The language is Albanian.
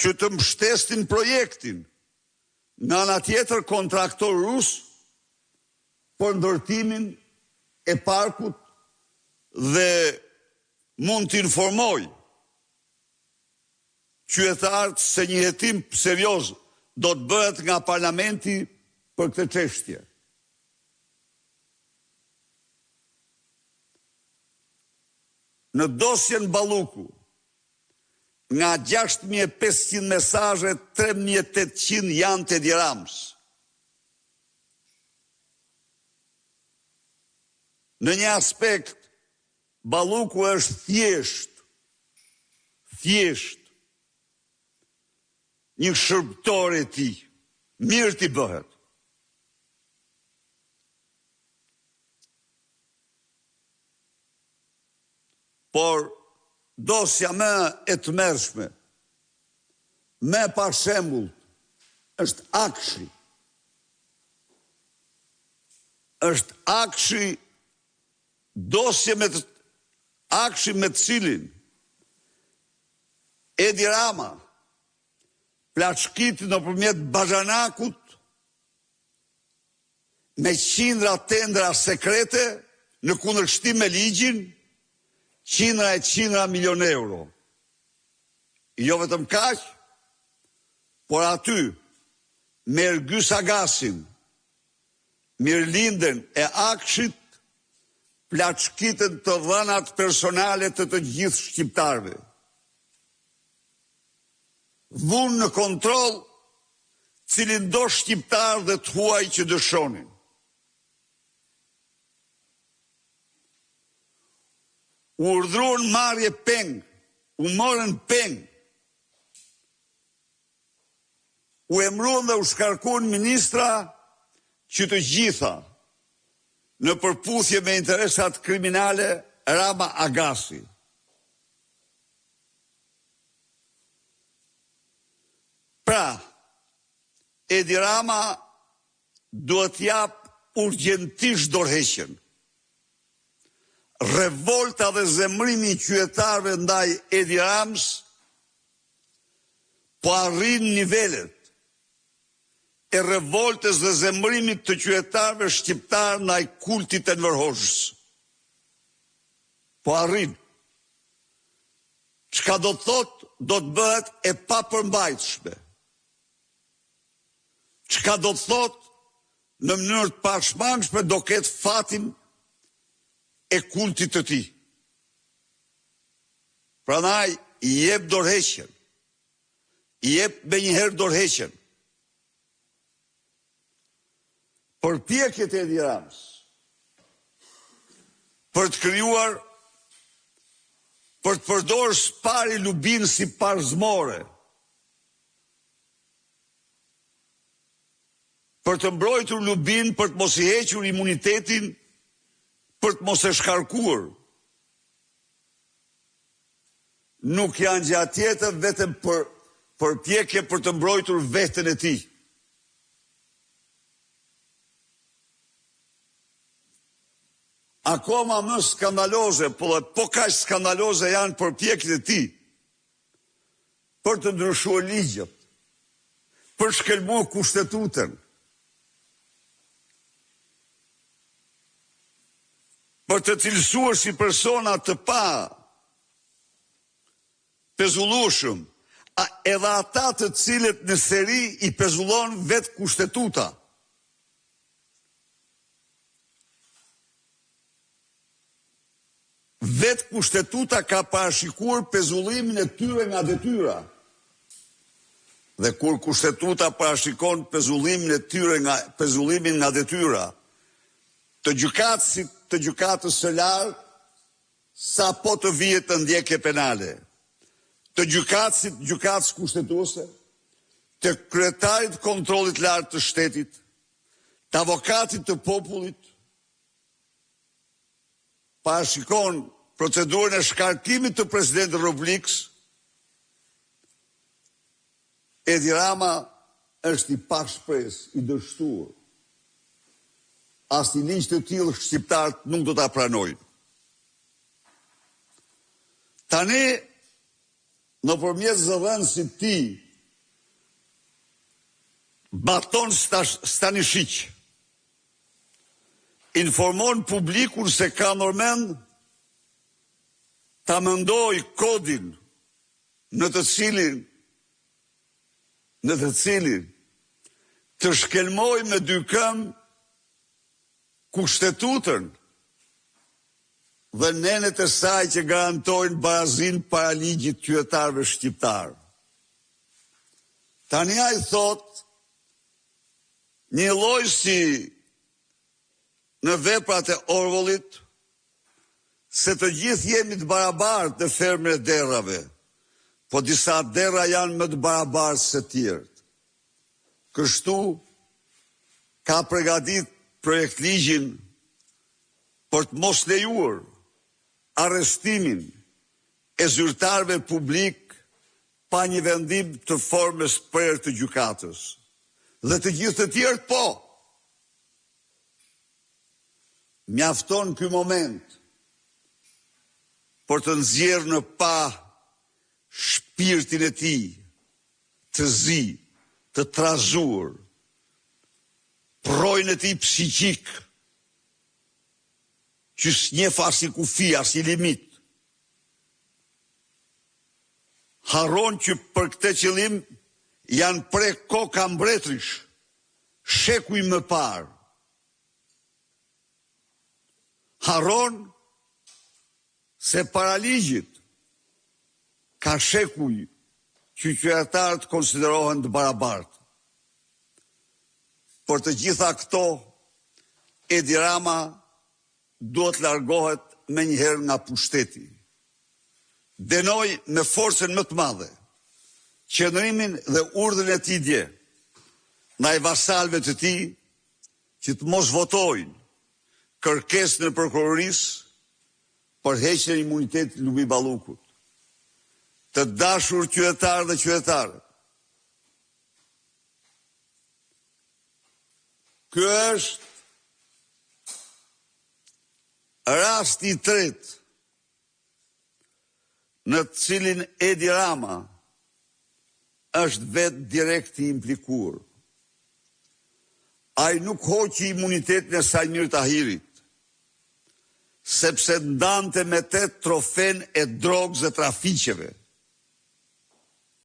që të mbështesin projektin, nga ana tjetër kontraktor rus për ndërtimin e parkut dhe mund të informoj qytetarët se një hetim serioz do të bëhet nga parlamenti për këtë çështje. Në dosjen Balluku, nga 6.500 mesazhe, 3.800 janë të Edi Ramës. Në një aspekt, Balluku është thjesht një shërbëtor e tij, mirë t'i bëhet. Por dosja më e tmerrshme, më pa shembull, është Akshi. Është Akshi, dosje me Akshi me të cilin Edi Rama plaçkiti nëpërmjet Bazhanakut me qindra tendra sekrete në kundërshtim me ligjin, qindra milion euro. Jo vetëm kaq, por aty me Ergys Agasin, mirëlindën e Akshit, plaçkitën të dhënat personale të gjithë shqiptarëve. Dhunë në kontroll, cilin do shqiptar dhe të huaj që dëshonin. U urdhruan marrje peng, u morën peng, u emruan dhe u shkarkuan ministra që të gjitha në përputhje me interesat kriminale Rama Agasi. Pra, Edi Rama duhet jap urgjentisht dorëheqjen. Revolta dhe zemrimi i qytetarëve ndaj Edi Ramës po arrin nivelet e revoltës dhe zemrimit të qytetarëve shqiptar ndaj kultit të Enver Hoxhës. Po arrin. Çka do të thotë, do të bëhet e papërmbajtshme. Çka do të thotë, në mënyrë të pashmangshme do ketë fatin e kultit të tij. Prandaj i jep dorëheqjen. I jep me njëherë dorëheqjen. Përpjekjet e Edi Ramës për të krijuar, për të përdorur Spari Lubin si parzmore, për të mbrojtur Lubin, për të mos i hequr imunitetin, për të mos e shkarkuar. Nuk janë gjë tjetër vetëm përpjekje për të mbrojtur veten e tij. Akoma më skandaloze, po kaq skandaloze janë përpjekjet e tij për të ndryshuar ligjet, për shkelmuar kushtetutën, për të cilësuar si persona të pa pezullueshëm, edhe ata të cilët në seri i pezullon vetë kushtetuta. Vetë kushtetuta ka parashikuar pezullimin e tyre nga detyra. Dhe kur kushtetuta parashikon pezullimin e tyre nga detyra, të gjykatës së lartë, sa po të vihet të ndjekje penale, të gjykatës kushtetuese, të kryetarit kontrollit lartë të shtetit, të avokatit të popullit, parashikon procedurën e shkarkimit të presidentit Republikës. Edi Rama është i pashpresë, i dështuar. Asnjë ligj të tillë shqiptarët nuk do ta pranojnë. Tani, nëpërmjet zëdhënësit të tij, Baton Stanisic informon publikun se ka normen ta mendoj kodin në të cilin të shkelmoj me dy këmbë kushtetutën dhe nenet e saj që garantojnë barazin para ligjit qytetarëve shqiptarë. Tani ai thot, një lloj si në veprat e Orwellit, se të gjithë jemi të barabartë në fermën e derrave, po disa derra janë më të barabartë se tjerët. Kështu ka përgatit projekt ligjin për të mos lejuar arrestimin e zyrtarëve publik pa një vendim të formës prerë të gjykatës. Dhe të gjithë të tjerët po. Mjafton ky moment për të nxjerrë në pa shpirtin e tij të zi, të trazuar, projën e tij psiqik, që s'njeh as i kufi, as i limit. Harron që për këtë qëllim janë prek koka mbretërish, shekuj më parë. Harron se para ligjit ka shekuj që qytetarët konsiderohen të barabartë. Por të gjitha këto, Edi Rama duhet largohet me njëherë nga pushteti. Denoj me forcën më të madhe qëndrimin dhe urdhën e tij dje ndaj vasalëve të tij që të mos votojnë kërkesën e prokurorisë për heqjen e imunitetit Lumi Ballukut. Të dashur qytetarë dhe qytetare, ky është rasti i tretë në të cilin Edi Rama është vetë direkt i implikuar. Ai nuk hoqi imunitetin e Sajmir Tahirit, sepse ndante me te trofen e drogës dhe trafiqeve.